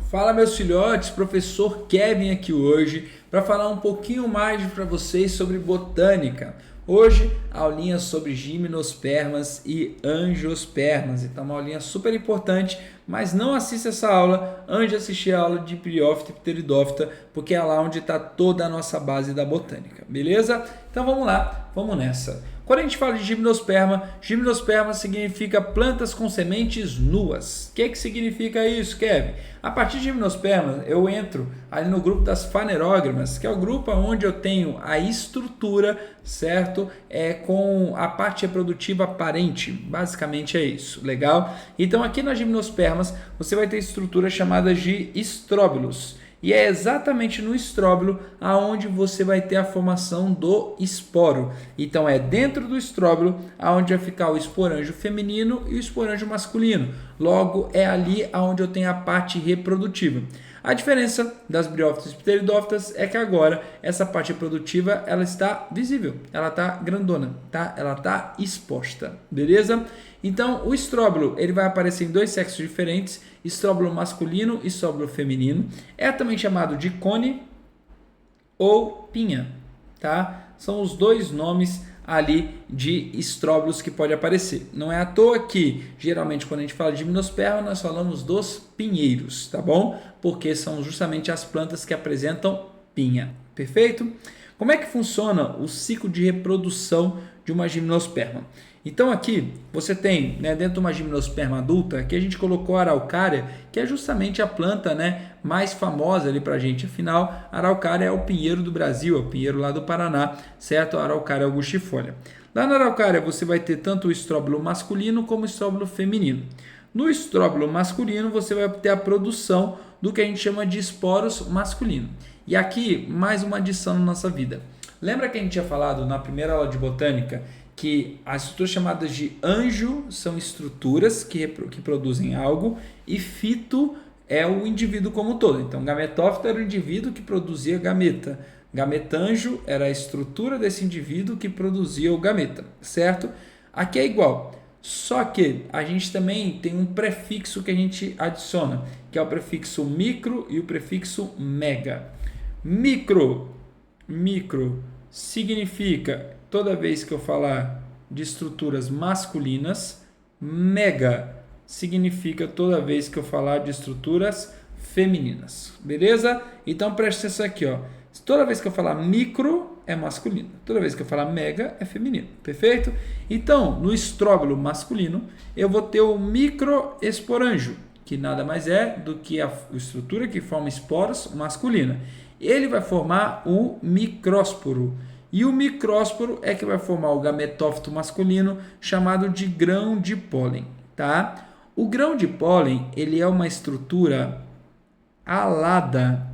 Fala meus filhotes, professor Kevin aqui hoje para falar um pouquinho mais para vocês sobre botânica. Hoje, aulinha sobre gimnospermas e angiospermas. Então, uma aulinha super importante, mas não assista essa aula antes de assistir a aula de Bryophyta e Pteridophyta, porque é lá onde está toda a nossa base da botânica, beleza? Então, vamos lá, vamos nessa. Quando a gente fala de gimnosperma significa plantas com sementes nuas. O que significa isso, Kevin? A partir de gimnosperma, eu entro ali no grupo das fanerógamas, que é o grupo onde eu tenho a estrutura, certo? Com a parte reprodutiva aparente. Basicamente é isso, legal? Então, aqui nas gimnospermas, você vai ter estruturas chamadas de estróbilos. E é exatamente no estróbilo aonde você vai ter a formação do esporo. Então é dentro do estróbilo aonde vai ficar o esporângio feminino e o esporângio masculino. Logo é ali aonde eu tenho a parte reprodutiva. A diferença das briófitas e pteridófitas é que agora essa parte reprodutiva ela está visível, ela está grandona, tá? Ela está exposta, beleza? Então o estróbilo ele vai aparecer em dois sexos diferentes, estróbilo masculino e estróbilo feminino. É também chamado de cone ou pinha, tá? São os dois nomes ali de estróbilos que pode aparecer. Não é à toa que, geralmente, quando a gente fala de gimnosperma, nós falamos dos pinheiros, tá bom? Porque são justamente as plantas que apresentam pinha, perfeito? Como é que funciona o ciclo de reprodução de uma gimnosperma? Então aqui você tem, né, dentro de uma gimnosperma adulta, que a gente colocou a araucária, que é justamente a planta, né, mais famosa ali pra gente. Afinal, a araucária é o pinheiro do Brasil, é o pinheiro lá do Paraná, certo? A araucária angustifolia. Lá na araucária você vai ter tanto o estróbilo masculino como o estróbilo feminino. No estróbilo masculino você vai ter a produção do que a gente chama de esporos masculino. E aqui mais uma adição na nossa vida. Lembra que a gente tinha falado na primeira aula de botânica que as estruturas chamadas de anjo são estruturas que produzem algo e fito é o indivíduo como um todo. Então, gametófito era o indivíduo que produzia gameta. Gametanjo era a estrutura desse indivíduo que produzia o gameta, certo? Aqui é igual, só que a gente também tem um prefixo que a gente adiciona, que é o prefixo micro e o prefixo mega. Micro significa, toda vez que eu falar de estruturas masculinas, mega significa toda vez que eu falar de estruturas femininas, beleza? Então preste atenção aqui, ó. Toda vez que eu falar micro é masculino, toda vez que eu falar mega é feminino, perfeito? Então, no estróbilo masculino, eu vou ter o microesporângio, que nada mais é do que a estrutura que forma esporos masculina. Ele vai formar o micrósporo. E o micrósporo é que vai formar o gametófito masculino, chamado de grão de pólen, tá? O grão de pólen, ele é uma estrutura alada.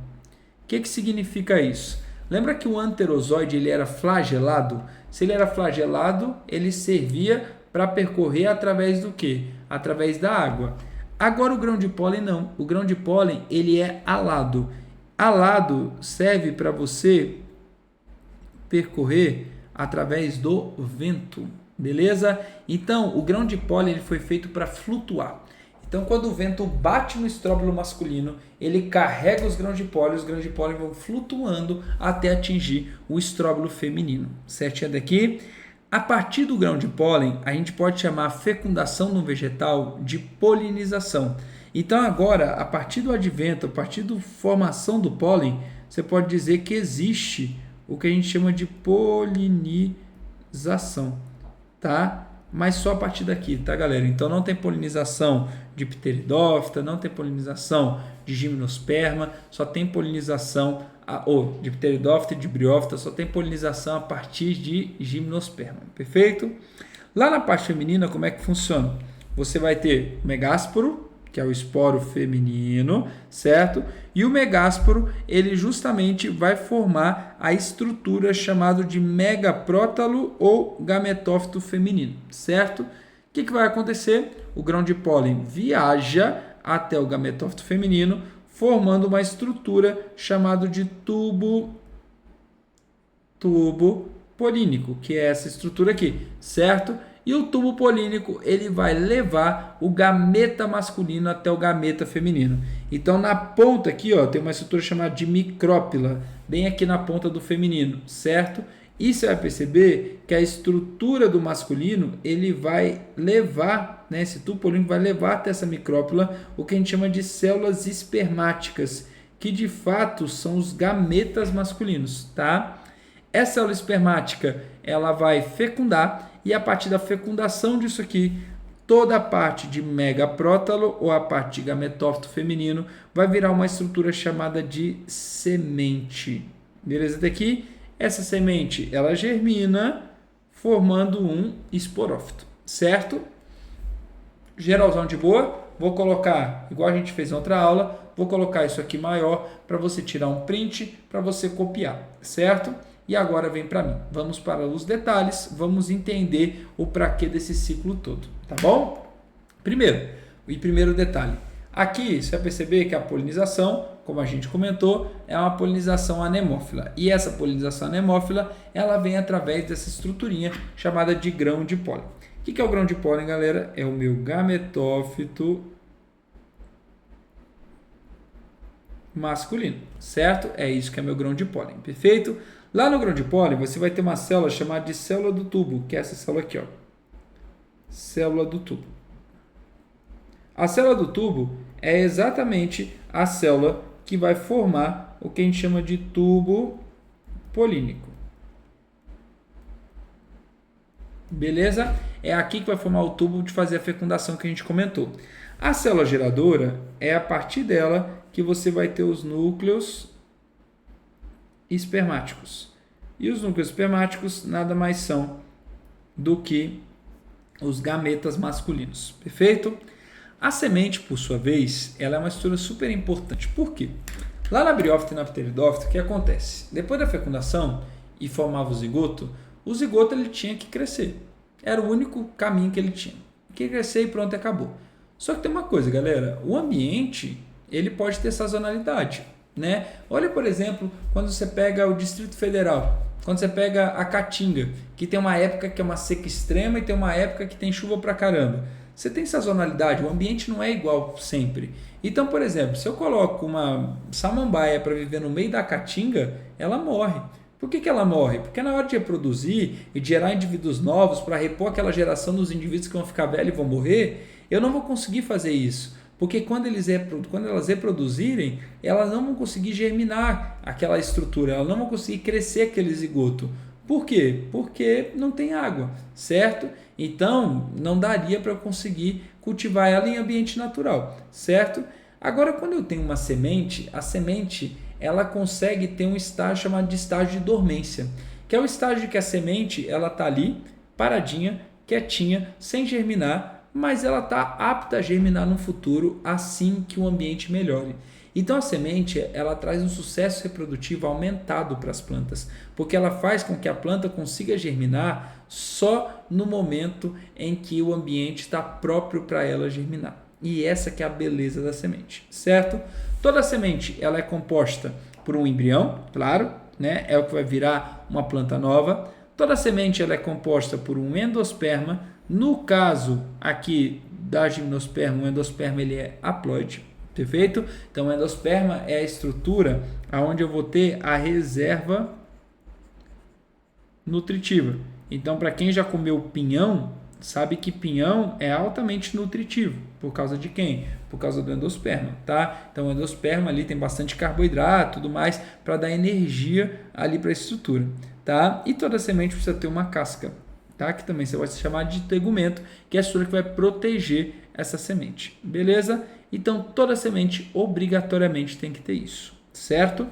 O que significa isso? Lembra que o anterozoide ele era flagelado? Se ele era flagelado, ele servia para percorrer através do quê? Através da água. Agora o grão de pólen não. O grão de pólen ele é alado. Alado serve para você percorrer através do vento, beleza? Então, o grão de pólen ele foi feito para flutuar. Então, quando o vento bate no estróbilo masculino, ele carrega os grãos de pólen vão flutuando até atingir o estróbilo feminino. Certinho daqui? A partir do grão de pólen, a gente pode chamar a fecundação no vegetal de polinização. Então, agora, a partir do advento, a partir da formação do pólen, você pode dizer que existe o que a gente chama de polinização, tá? Mas só a partir daqui, tá, galera? Então não tem polinização de pteridófita, não tem polinização de gimnosperma, só tem polinização de pteridófita e de briófita, só tem polinização a partir de gimnosperma, perfeito? Lá na parte feminina, como é que funciona? Você vai ter megásporo, que é o esporo feminino, certo? E o megásporo, ele justamente vai formar a estrutura chamada de megaprótalo ou gametófito feminino, certo? O que vai acontecer? O grão de pólen viaja até o gametófito feminino, formando uma estrutura chamada de tubo polínico, que é essa estrutura aqui, certo? E o tubo polínico ele vai levar o gameta masculino até o gameta feminino. Então na ponta aqui, ó, tem uma estrutura chamada de micrópila, bem aqui na ponta do feminino, certo? E você vai perceber que a estrutura do masculino ele vai levar, né, esse tubo polínico vai levar até essa micrópila o que a gente chama de células espermáticas, que de fato são os gametas masculinos, tá? Essa célula espermática ela vai fecundar e a partir da fecundação disso aqui, toda a parte de megaprótalo ou a parte de gametófito feminino vai virar uma estrutura chamada de semente. Beleza? Daqui, essa semente ela germina formando um esporófito, certo? Geralzão de boa. Vou colocar, igual a gente fez em outra aula, vou colocar isso aqui maior para você tirar um print, para você copiar, certo? E agora vem para mim. Vamos para os detalhes, vamos entender o para quê desse ciclo todo, tá bom? Primeiro detalhe. Aqui você vai perceber que a polinização, como a gente comentou, é uma polinização anemófila. E essa polinização anemófila, ela vem através dessa estruturinha chamada de grão de pólen. O que é o grão de pólen, galera? É o meu gametófito masculino, certo? É isso que é meu grão de pólen, perfeito? Lá no grão de pólen, você vai ter uma célula chamada de célula do tubo, que é essa célula aqui, ó. Célula do tubo. A célula do tubo é exatamente a célula que vai formar o que a gente chama de tubo polínico. Beleza? É aqui que vai formar o tubo de fazer a fecundação que a gente comentou. A célula geradora é a partir dela que você vai ter os núcleos espermáticos. E os núcleos espermáticos nada mais são do que os gametas masculinos. Perfeito? A semente, por sua vez, ela é uma estrutura super importante. Por quê? Lá na briófita e na pteridófita, o que acontece? Depois da fecundação e formava o zigoto ele tinha que crescer. Era o único caminho que ele tinha. Que crescer e pronto, acabou. Só que tem uma coisa, galera. O ambiente, ele pode ter sazonalidade, né? Olha, por exemplo, quando você pega o Distrito Federal, quando você pega a Caatinga, que tem uma época que é uma seca extrema e tem uma época que tem chuva pra caramba. Você tem sazonalidade, o ambiente não é igual sempre. Então, por exemplo, se eu coloco uma samambaia para viver no meio da Caatinga, ela morre. Por que ela morre? Porque na hora de reproduzir e de gerar indivíduos novos para repor aquela geração dos indivíduos que vão ficar velhos e vão morrer, eu não vou conseguir fazer isso. Porque quando elas reproduzirem, elas não vão conseguir germinar aquela estrutura, elas não vão conseguir crescer aquele zigoto. Por quê? Porque não tem água, certo? Então, não daria para eu conseguir cultivar ela em ambiente natural, certo? Agora, quando eu tenho uma semente, a semente ela consegue ter um estágio chamado de estágio de dormência, que é o estágio que a semente ela está ali, paradinha, quietinha, sem germinar, mas ela está apta a germinar no futuro assim que o ambiente melhore. Então a semente ela traz um sucesso reprodutivo aumentado para as plantas, porque ela faz com que a planta consiga germinar só no momento em que o ambiente está próprio para ela germinar. E essa que é a beleza da semente, certo? Toda semente ela é composta por um embrião, claro, né? É o que vai virar uma planta nova. Toda semente ela é composta por um endosperma. No caso aqui da gimnosperma, o endosperma ele é haploide. Perfeito? Então, o endosperma é a estrutura onde eu vou ter a reserva nutritiva. Então, para quem já comeu pinhão, sabe que pinhão é altamente nutritivo. Por causa de quem? Por causa do endosperma, tá? Então, o endosperma ali tem bastante carboidrato e tudo mais para dar energia ali para a estrutura, tá? E toda semente precisa ter uma casca, tá? Que também você vai chamar de tegumento, que é a estrutura que vai proteger essa semente, beleza? Então, toda semente obrigatoriamente tem que ter isso, certo?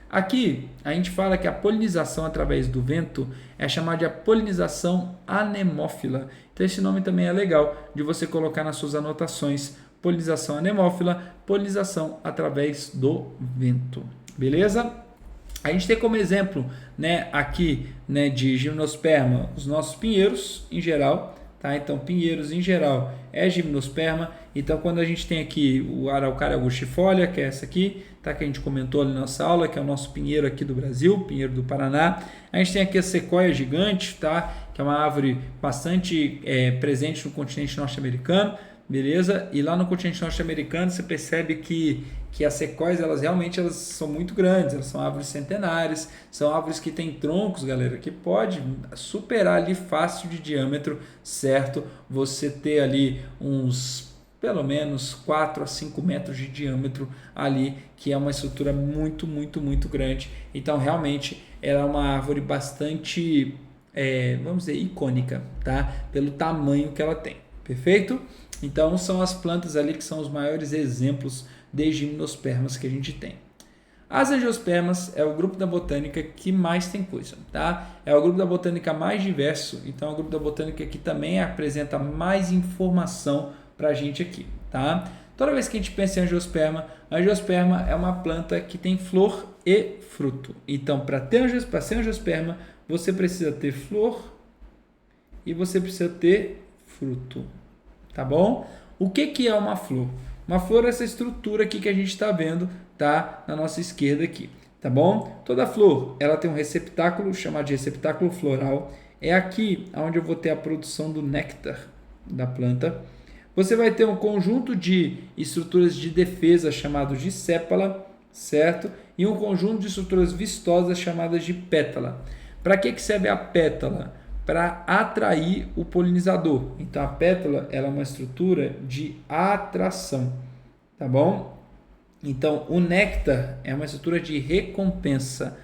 Aqui, a gente fala que a polinização através do vento é chamada de polinização anemófila. Então, esse nome também é legal de você colocar nas suas anotações. Polinização anemófila, polinização através do vento, beleza? A gente tem como exemplo, né, aqui, né, de gimnosperma, os nossos pinheiros em geral, tá? Então, pinheiros em geral é gimnosperma Então, quando a gente tem aqui o Araucária angustifolia, que é essa aqui, tá? Que a gente comentou ali na nossa aula, que é o nosso pinheiro aqui do Brasil, pinheiro do Paraná. A gente tem aqui a sequoia gigante, tá? Que é uma árvore bastante presente no continente norte-americano, beleza? E lá no continente norte-americano você percebe que as sequoias, elas são muito grandes, elas são árvores centenárias, são árvores que têm troncos, galera, que pode superar ali fácil de diâmetro, certo? Você ter ali uns pelo menos 4 a 5 metros de diâmetro ali, que é uma estrutura muito, muito, muito grande. Então, realmente, ela é uma árvore bastante, vamos dizer, icônica, tá? Pelo tamanho que ela tem, perfeito? Então, são as plantas ali que são os maiores exemplos de gimnospermas que a gente tem. As angiospermas é o grupo da botânica que mais tem coisa, tá? É o grupo da botânica mais diverso, então é o grupo da botânica que também apresenta mais informação para a gente aqui, tá? Toda vez que a gente pensa em angiosperma, a angiosperma é uma planta que tem flor e fruto. Então, para ser angiosperma, você precisa ter flor e você precisa ter fruto, tá bom? O que é uma flor? Uma flor é essa estrutura aqui que a gente está vendo, tá? Na nossa esquerda aqui, tá bom? Toda flor, ela tem um receptáculo chamado de receptáculo floral. É aqui onde eu vou ter a produção do néctar da planta. Você vai ter um conjunto de estruturas de defesa chamados de sépala, certo? E um conjunto de estruturas vistosas chamadas de pétala. Para que serve a pétala? Para atrair o polinizador. Então a pétala, ela é uma estrutura de atração, tá bom? Então o néctar é uma estrutura de recompensa.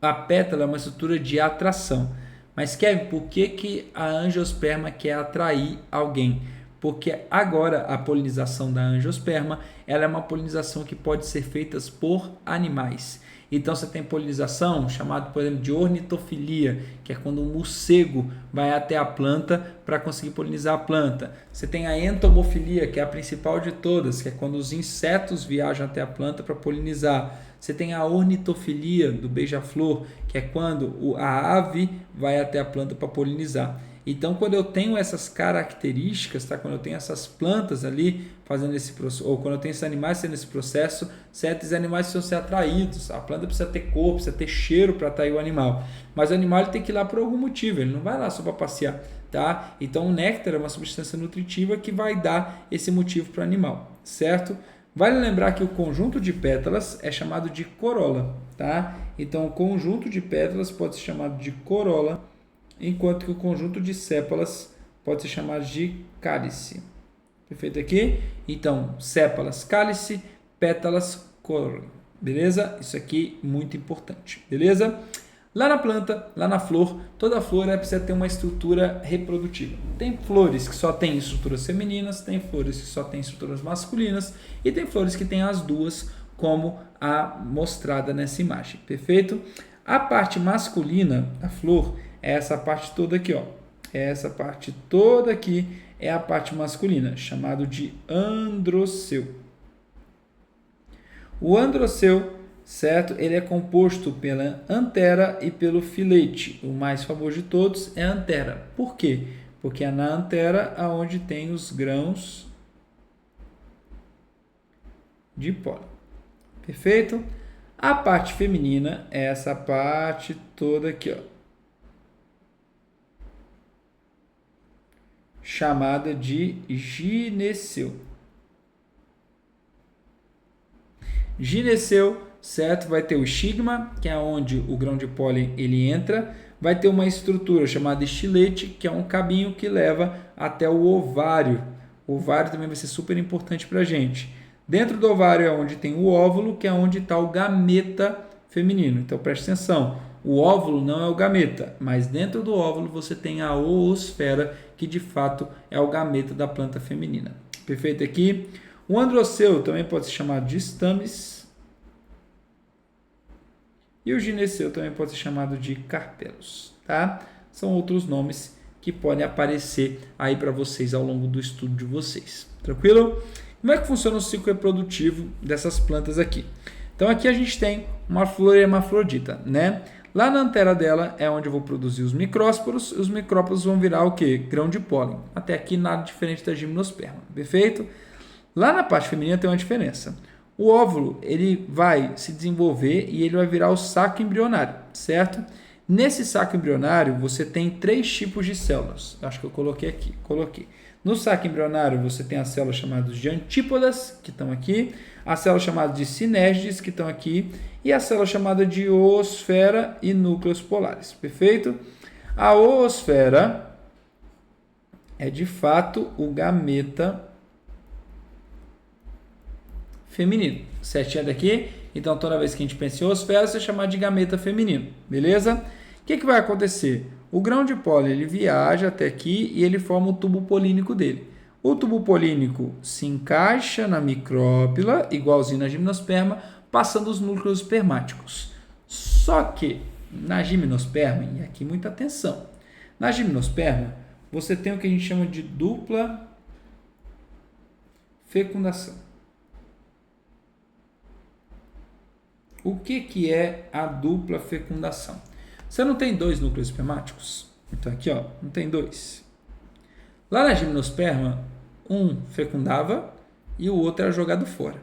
A pétala é uma estrutura de atração. Mas Kevin, por que a angiosperma quer atrair alguém? Porque agora a polinização da angiosperma, ela é uma polinização que pode ser feita por animais. Então você tem polinização chamada, por exemplo, de ornitofilia, que é quando um morcego vai até a planta para conseguir polinizar a planta. Você tem a entomofilia, que é a principal de todas, que é quando os insetos viajam até a planta para polinizar. Você tem a ornitofilia do beija-flor, que é quando a ave vai até a planta para polinizar. Então, quando eu tenho essas características, tá? Quando eu tenho essas plantas ali fazendo esse processo, ou quando eu tenho esses animais fazendo esse processo, certos animais precisam ser atraídos. A planta precisa ter cor, precisa ter cheiro para atrair o animal. Mas o animal ele tem que ir lá por algum motivo, ele não vai lá só para passear, tá? Então, o néctar é uma substância nutritiva que vai dar esse motivo para o animal, certo? Vale lembrar que o conjunto de pétalas é chamado de corola, tá? Então, o conjunto de pétalas pode ser chamado de corola, enquanto que o conjunto de sépalas pode ser chamado de cálice. Perfeito aqui? Então, sépalas, cálice, pétalas, corola. Beleza? Isso aqui é muito importante. Beleza? Lá na planta, lá na flor, toda flor precisa ter uma estrutura reprodutiva. Tem flores que só têm estruturas femininas, tem flores que só têm estruturas masculinas e tem flores que têm as duas, como a mostrada nessa imagem. Perfeito? A parte masculina da flor é essa parte toda aqui, ó. Essa parte toda aqui é a parte masculina, chamado de androceu. O androceu, certo? Ele é composto pela antera e pelo filete. O mais famoso de todos é a antera. Por quê? Porque é na antera onde tem os grãos de pólen. Perfeito? A parte feminina é essa parte toda aqui, ó, chamada de gineceu. Gineceu, certo? Vai ter o estigma, que é onde o grão de pólen ele entra. Vai ter uma estrutura chamada estilete, que é um cabinho que leva até o ovário. O ovário também vai ser super importante para a gente. Dentro do ovário é onde tem o óvulo, que é onde está o gameta feminino. Então preste atenção. O óvulo não é o gameta, mas dentro do óvulo você tem a oosfera, que de fato é o gameta da planta feminina. Perfeito aqui? O androceu também pode ser chamado de estames. E o gineceu também pode ser chamado de carpelos, tá? São outros nomes que podem aparecer aí para vocês ao longo do estudo de vocês. Tranquilo? Como é que funciona o ciclo reprodutivo dessas plantas aqui? Então aqui a gente tem uma flor hermafrodita, né? Lá na antera dela é onde eu vou produzir os micrósporos. Os micrósporos vão virar o quê? Grão de pólen. Até aqui nada diferente da gimnosperma. Perfeito? Lá na parte feminina tem uma diferença. O óvulo, ele vai se desenvolver e ele vai virar o saco embrionário, certo? Nesse saco embrionário, você tem 3 tipos de células. Acho que eu coloquei aqui. Coloquei. No saco embrionário, você tem as células chamadas de antípodas, que estão aqui, as células chamadas de sinerges, que estão aqui, e a célula chamada de oosfera e núcleos polares. Perfeito? A oosfera é, de fato, o gameta feminino. Certinho daqui? Então, toda vez que a gente pensa em oosfera, você chama de gameta feminino. Beleza? O que vai acontecer? O grão de pólen ele viaja até aqui e ele forma o tubo polínico dele. O tubo polínico se encaixa na micrópila, igualzinho na gimnosperma, passando os núcleos espermáticos. Só que na gimnosperma, e aqui muita atenção, na gimnosperma você tem o que a gente chama de dupla fecundação. O que é a dupla fecundação? Você não tem 2 núcleos espermáticos? Então aqui, ó, não tem 2. Lá na gimnosperma, um fecundava e o outro era jogado fora.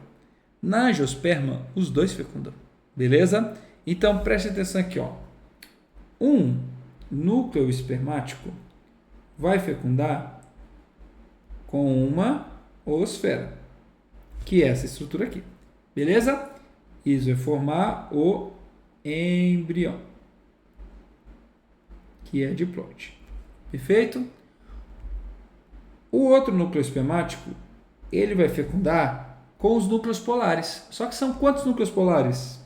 Na angiosperma, os 2 fecundam. Beleza? Então preste atenção aqui, ó. Um núcleo espermático vai fecundar com uma oosfera, que é essa estrutura aqui. Beleza? Isso vai formar o embrião, que é diploide. Perfeito? O outro núcleo espermático, ele vai fecundar com os núcleos polares. Só que são quantos núcleos polares?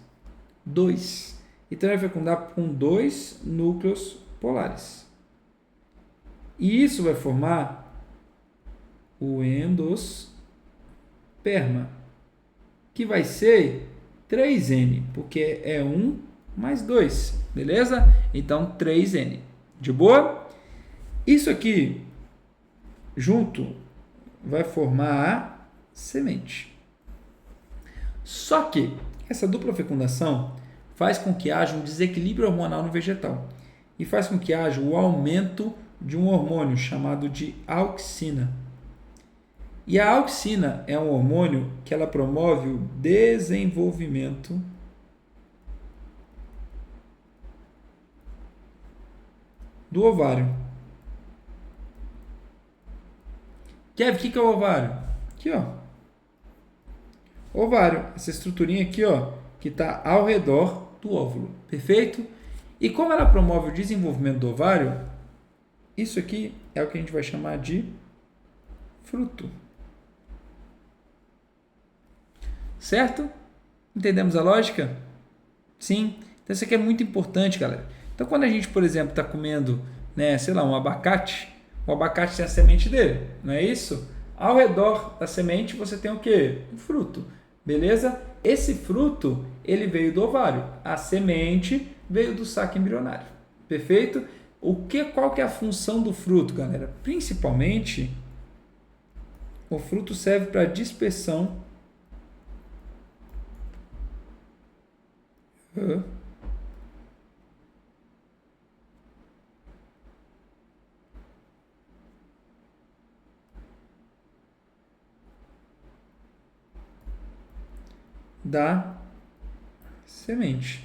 2. Então, ele vai fecundar com 2 núcleos polares. E isso vai formar o endosperma, que vai ser 3N, porque é 1 mais 2, beleza? Então, 3N. De boa? Isso aqui, junto, vai formar a semente. Só que essa dupla fecundação faz com que haja um desequilíbrio hormonal no vegetal e faz com que haja o aumento de um hormônio chamado de auxina. E a auxina é um hormônio que ela promove o desenvolvimento do ovário. Kev, o que é o ovário? Aqui, ó. Ovário, essa estruturinha aqui, ó, que está ao redor do óvulo. Perfeito? E como ela promove o desenvolvimento do ovário, isso aqui é o que a gente vai chamar de fruto. Certo? Entendemos a lógica? Sim. Então isso aqui é muito importante, galera. Então quando a gente, por exemplo, está comendo, né, sei lá, um abacate, o abacate tem a semente dele, não é isso? Ao redor da semente você tem o quê? Um fruto. Beleza? Esse fruto, ele veio do ovário. A semente veio do saco embrionário. Perfeito? Qual que é a função do fruto, galera? Principalmente, o fruto serve para dispersão da semente.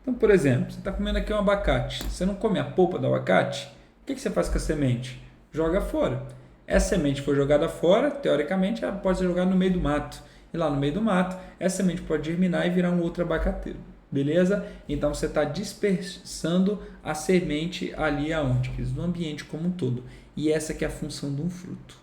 Então, por exemplo, você está comendo aqui um abacate. Você não come a polpa do abacate? O que você faz com a semente? Joga fora. Essa semente foi jogada fora, teoricamente, ela pode ser jogada no meio do mato. E lá no meio do mato, essa semente pode germinar e virar um outro abacateiro. Beleza? Então, você está dispersando a semente ali aonde? No ambiente como um todo. E essa que é a função de um fruto.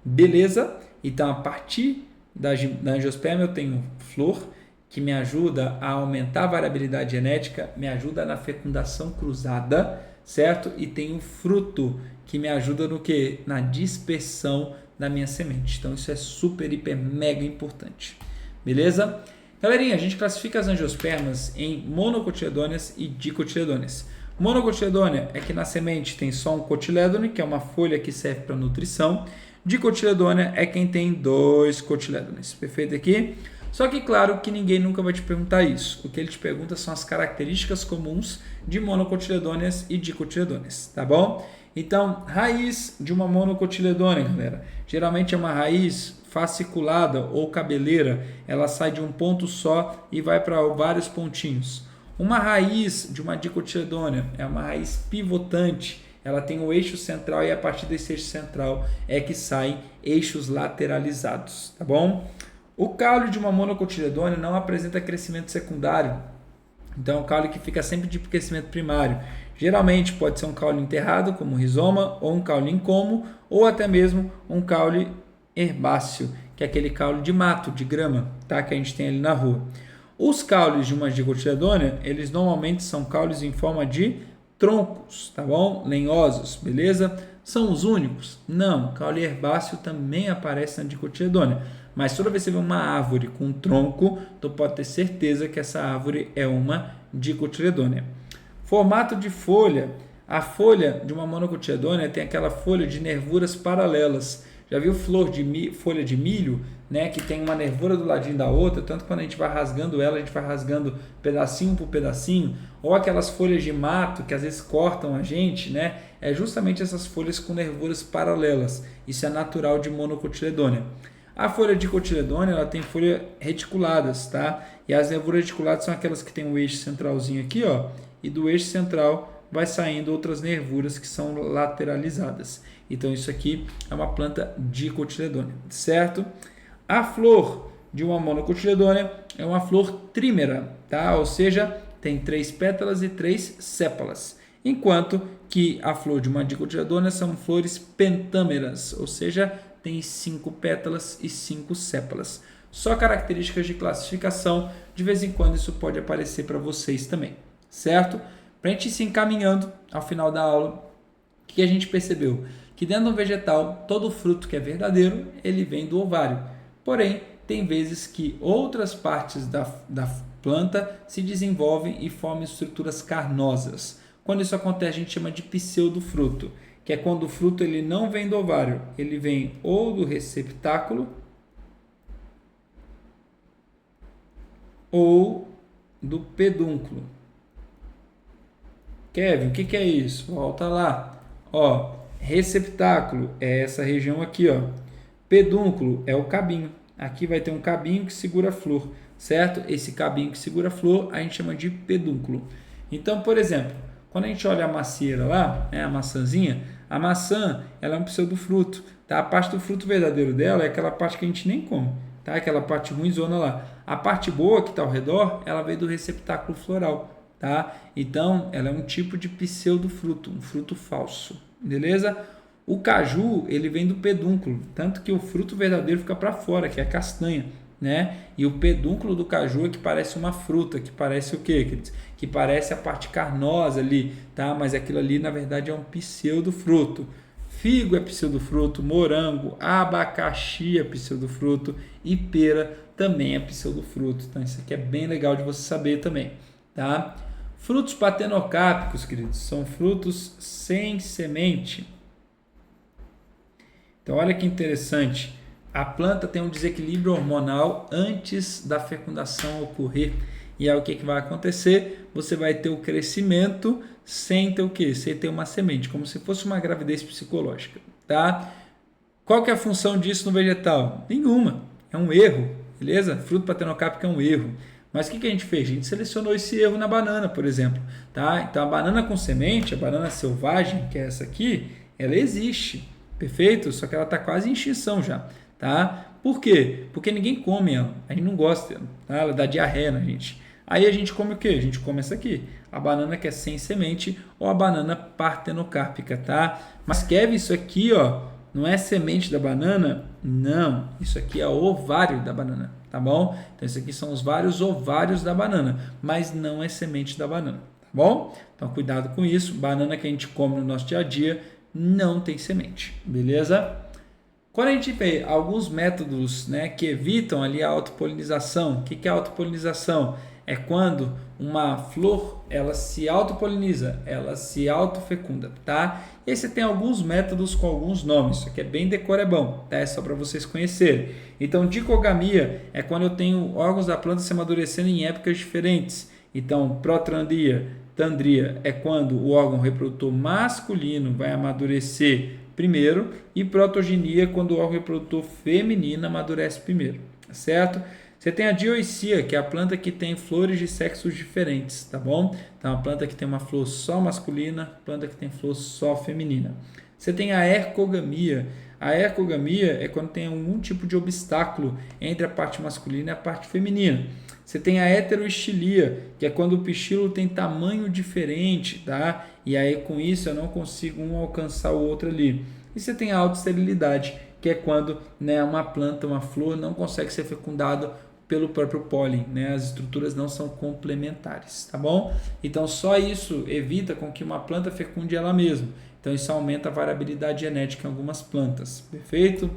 Beleza? Então, a partir da angiosperma eu tenho flor, que me ajuda a aumentar a variabilidade genética, me ajuda na fecundação cruzada, certo? E tenho fruto, que me ajuda no quê? Na dispersão da minha semente. Então, isso é super, hiper, mega importante. Beleza? Galerinha, a gente classifica as angiospermas em monocotiledôneas e dicotiledôneas. Monocotiledônea é que na semente tem só um cotilédone, que é uma folha que serve para nutrição. Dicotiledônea é quem tem 2 cotilédones. Perfeito aqui? Só que, claro, que ninguém nunca vai te perguntar isso. O que ele te pergunta são as características comuns de monocotiledôneas e dicotiledôneas, tá bom? Então, raiz de uma monocotiledônea, galera, geralmente é uma raiz fasciculada ou cabeleira, ela sai de um ponto só e vai para vários pontinhos. Uma raiz de uma dicotiledônea é uma raiz pivotante, ela tem o eixo central e a partir desse eixo central é que saem eixos lateralizados, tá bom? O caule de uma monocotiledônea não apresenta crescimento secundário, então é um caule que fica sempre de crescimento primário. Geralmente pode ser um caule enterrado, como um rizoma, ou um caule incômo, ou até mesmo um caule herbáceo, que é aquele caule de mato, de grama, tá? Que a gente tem ali na rua. Os caules de uma dicotiledônea, eles normalmente são caules em forma de troncos, tá bom? Lenhosos, beleza? São os únicos? Não, caule herbáceo também aparece na dicotiledônea, mas toda vez que você vê uma árvore com um tronco, tu pode ter certeza que essa árvore é uma dicotiledônea. Formato de folha. A folha de uma monocotiledônea tem aquela folha de nervuras paralelas. Já viu folha de milho, né, que tem uma nervura do ladinho da outra, tanto que quando a gente vai rasgando ela, a gente vai rasgando pedacinho por pedacinho, ou aquelas folhas de mato que às vezes cortam a gente, né, é justamente essas folhas com nervuras paralelas. Isso é natural de monocotiledônea. A folha dicotiledônea, ela tem folhas reticuladas, tá? E as nervuras reticuladas são aquelas que tem o eixo centralzinho aqui, ó, e do eixo central vai saindo outras nervuras que são lateralizadas. Então isso aqui é uma planta dicotiledônea, certo? A flor de uma monocotiledônea é uma flor trímera, tá? Ou seja, tem 3 pétalas e 3 sépalas. Enquanto que a flor de uma dicotiledônea são flores pentâmeras, ou seja, tem 5 pétalas e 5 sépalas. Só características de classificação, de vez em quando isso pode aparecer para vocês também, certo? Para a gente ir se encaminhando ao final da aula, o que a gente percebeu? Que dentro do vegetal, todo fruto que é verdadeiro, ele vem do ovário. Porém, tem vezes que outras partes da planta se desenvolvem e formam estruturas carnosas. Quando isso acontece, a gente chama de pseudofruto, que é quando o fruto ele não vem do ovário, ele vem ou do receptáculo ou do pedúnculo. Kevin, o que é isso? Volta lá. Ó, receptáculo é essa região aqui, ó. Pedúnculo é o cabinho. Aqui vai ter um cabinho que segura a flor, certo? Esse cabinho que segura a flor a gente chama de pedúnculo. Então, por exemplo, quando a gente olha a macieira lá, né, a maçãzinha, a maçã ela é um pseudofruto. Tá? A parte do fruto verdadeiro dela é aquela parte que a gente nem come, tá? Aquela parte ruimzona lá. A parte boa que está ao redor, ela veio do receptáculo floral. Tá? Então, ela é um tipo de pseudofruto, um fruto falso, beleza? O caju, ele vem do pedúnculo, tanto que o fruto verdadeiro fica para fora, que é a castanha, né? E o pedúnculo do caju é que parece uma fruta, que parece o quê? Que parece a parte carnosa ali, tá? Mas aquilo ali, na verdade, é um pseudofruto. Figo é pseudofruto, morango, abacaxi é pseudofruto e pera também é pseudofruto. Então, isso aqui é bem legal de você saber também, tá? Frutos patenocápicos, queridos, são frutos sem semente. Então, olha que interessante. A planta tem um desequilíbrio hormonal antes da fecundação ocorrer. E aí, o que vai acontecer? Você vai ter o crescimento sem ter o quê? Sem ter uma semente, como se fosse uma gravidez psicológica, tá? Qual que é a função disso no vegetal? Nenhuma. É um erro, beleza? Fruto patenocápico é um erro. Mas o que a gente fez? A gente selecionou esse erro na banana, por exemplo. Tá? Então, a banana com semente, a banana selvagem, que é essa aqui, ela existe, perfeito? Só que ela está quase em extinção já. Tá? Por quê? Porque ninguém come ela. A gente não gosta dela. Tá? Ela dá diarreia na gente. Aí a gente come o quê? A gente come essa aqui. A banana que é sem semente ou a banana partenocárpica. Tá? Mas, Kevin, isso aqui ó, não é semente da banana? Não. Isso aqui é ovário da banana. Tá bom? Então, esses aqui são os vários ovários da banana, mas não é semente da banana, tá bom? Então, cuidado com isso. Banana que a gente come no nosso dia a dia não tem semente, beleza? Quando a gente vê alguns métodos, né, que evitam ali a autopolinização, o que é autopolinização? É quando uma flor ela se autopoliniza, ela se autofecunda, tá? E aí você tem alguns métodos com alguns nomes, isso aqui é bem decorebão, tá? É só para vocês conhecerem. Então, dicogamia é quando eu tenho órgãos da planta se amadurecendo em épocas diferentes. Então, protandria, tandria é quando o órgão reprodutor masculino vai amadurecer primeiro e protogenia, quando o órgão reprodutor feminino amadurece primeiro, certo? Você tem a dioicia, que é a planta que tem flores de sexos diferentes, tá bom? Então, a planta que tem uma flor só masculina, planta que tem flor só feminina. Você tem a ercogamia. A ercogamia é quando tem algum tipo de obstáculo entre a parte masculina e a parte feminina. Você tem a heteroestilia, que é quando o pistilo tem tamanho diferente, tá? E aí com isso eu não consigo um alcançar o outro ali. E você tem a autoesterilidade, que é quando, né, uma planta, uma flor não consegue ser fecundado pelo próprio pólen, né? As estruturas não são complementares, tá bom? Então só isso evita com que uma planta fecunde ela mesma. Então isso aumenta a variabilidade genética em algumas plantas, perfeito?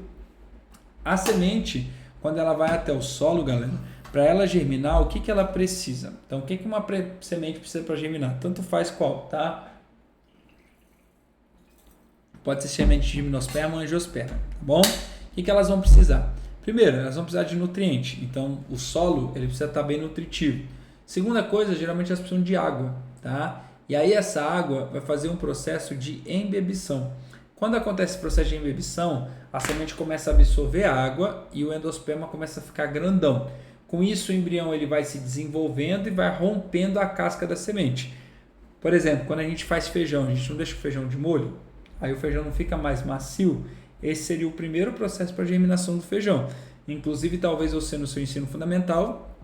A semente, quando ela vai até o solo, galera, para ela germinar, o que ela precisa? Então o que uma semente precisa para germinar? Tanto faz qual, tá? Pode ser semente de gimnosperma ou angiosperma, tá bom? O que elas vão precisar? Primeiro, elas vão precisar de nutriente. Então, o solo ele precisa estar bem nutritivo. Segunda coisa, geralmente elas precisam de água, tá? E aí essa água vai fazer um processo de embebição. Quando acontece esse processo de embebição, a semente começa a absorver a água e o endosperma começa a ficar grandão. Com isso, o embrião ele vai se desenvolvendo e vai rompendo a casca da semente. Por exemplo, quando a gente faz feijão, a gente não deixa o feijão de molho, aí o feijão não fica mais macio. Esse seria o primeiro processo para a germinação do feijão. Inclusive, talvez você no seu ensino fundamental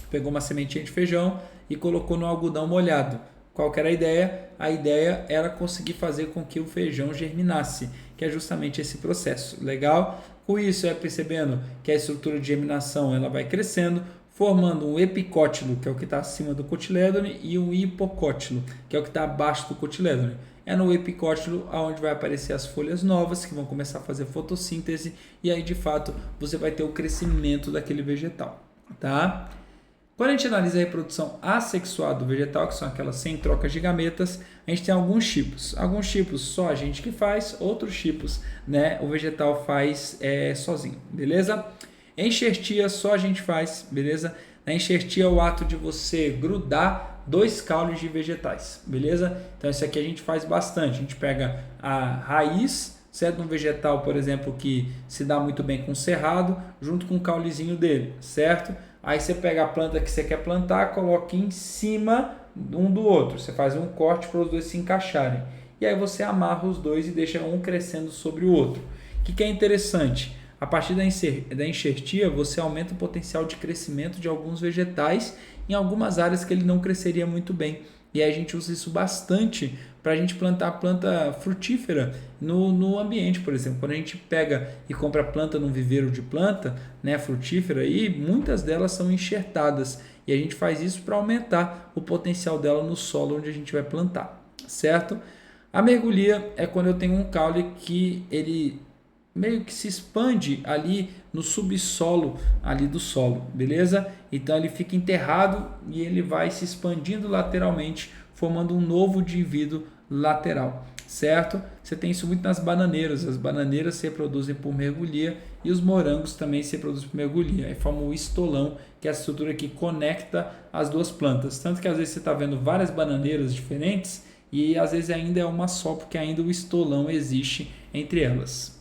pegou uma sementinha de feijão e colocou no algodão molhado. Qual que era a ideia? A ideia era conseguir fazer com que o feijão germinasse, que é justamente esse processo. Legal? Com isso, percebendo que a estrutura de germinação ela vai crescendo, formando um epicótilo, que é o que está acima do cotilédone, e um hipocótilo, que é o que está abaixo do cotilédone. É no epicótilo onde vai aparecer as folhas novas que vão começar a fazer fotossíntese e aí de fato você vai ter o crescimento daquele vegetal, tá? Quando a gente analisa a reprodução assexuada do vegetal, que são aquelas sem troca de gametas, a gente tem alguns tipos. Alguns tipos só a gente que faz, outros tipos, né, o vegetal faz sozinho, beleza? Enxertia só a gente faz, beleza? Na enxertia é o ato de você grudar 2 caules de vegetais, beleza? Então isso aqui a gente faz bastante. A gente pega a raiz, certo? Um vegetal, por exemplo, que se dá muito bem com cerrado, junto com o caulezinho dele, certo? Aí você pega a planta que você quer plantar, coloca em cima um do outro. Você faz um corte para os dois se encaixarem. E aí você amarra os dois e deixa um crescendo sobre o outro. O que é interessante? A partir da enxertia, você aumenta o potencial de crescimento de alguns vegetais em algumas áreas que ele não cresceria muito bem. E aí a gente usa isso bastante para a gente plantar planta frutífera no ambiente, por exemplo. Quando a gente pega e compra planta num viveiro de planta, né, frutífera, e muitas delas são enxertadas. E a gente faz isso para aumentar o potencial dela no solo onde a gente vai plantar, certo? A mergulhia é quando eu tenho um caule que ele meio que se expande ali no subsolo ali do solo, beleza? Então ele fica enterrado e ele vai se expandindo lateralmente, formando um novo indivíduo lateral, certo? Você tem isso muito nas bananeiras. As bananeiras se reproduzem por mergulhia e os morangos também se reproduzem por mergulhia. Aí forma o estolão, que é a estrutura que conecta as duas plantas. Tanto que às vezes você está vendo várias bananeiras diferentes e às vezes ainda é uma só, porque ainda o estolão existe entre elas.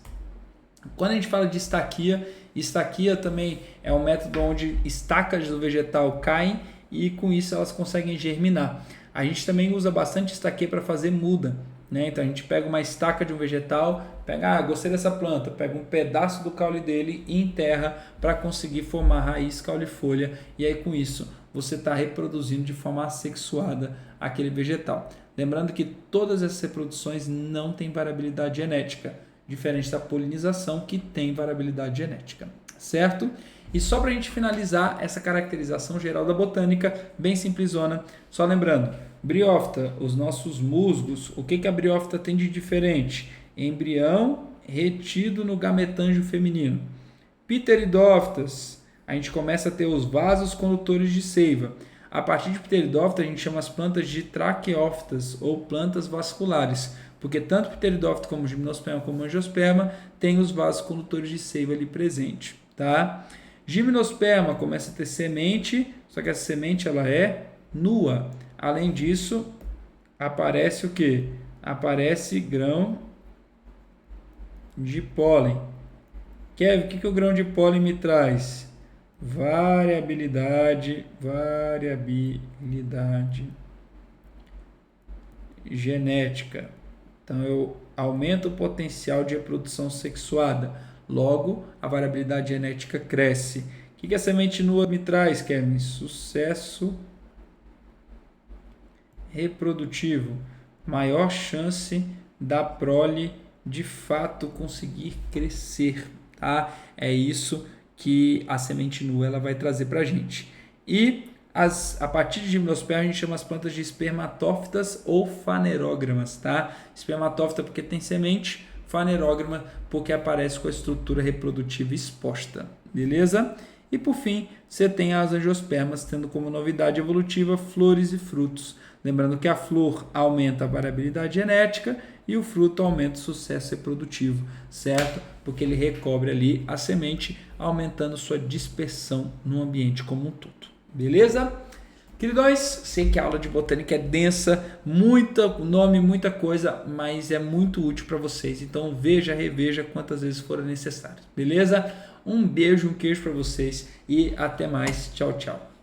Quando a gente fala de estaquia também é um método onde estacas do vegetal caem e com isso elas conseguem germinar. A gente também usa bastante estaquia para fazer muda, né? Então a gente pega uma estaca de um vegetal, gostei dessa planta, pega um pedaço do caule dele e enterra para conseguir formar raiz, caule e folha, e aí com isso você está reproduzindo de forma assexuada aquele vegetal. Lembrando que todas essas reproduções não têm variabilidade genética, diferente da polinização, que tem variabilidade genética, certo? E só para a gente finalizar essa caracterização geral da botânica, bem simplesona, só lembrando, briófita, os nossos musgos, o que a briófita tem de diferente? Embrião retido no gametângio feminino. Pteridófitas, a gente começa a ter os vasos condutores de seiva. A partir de pteridófita, a gente chama as plantas de traqueófitas ou plantas vasculares, porque tanto pteridófito como gimnosperma como angiosperma tem os vasos condutores de seiva ali presente, tá? Gimnosperma começa a ter semente, só que essa semente ela é nua. Além disso, aparece o quê? Aparece grão de pólen. Kevin, o que o grão de pólen me traz? Variabilidade genética. Então eu aumento o potencial de reprodução sexuada. Logo, a variabilidade genética cresce. O que a semente nua me traz, Kevin? Sucesso reprodutivo. Maior chance da prole de fato conseguir crescer. Tá? É isso que a semente nua ela vai trazer para a gente. E a partir de gimnosperma a gente chama as plantas de espermatófitas ou fanerógramas, tá? Espermatófita porque tem semente, fanerógrama porque aparece com a estrutura reprodutiva exposta, beleza? E por fim, você tem as angiospermas tendo como novidade evolutiva flores e frutos. Lembrando que a flor aumenta a variabilidade genética e o fruto aumenta o sucesso reprodutivo, certo? Porque ele recobre ali a semente, aumentando sua dispersão no ambiente como um todo. Beleza? Queridões, sei que a aula de botânica é densa, muito nome, muita coisa, mas é muito útil para vocês. Então veja, reveja quantas vezes forem necessárias. Beleza? Um beijo, um queijo para vocês e até mais. Tchau, tchau.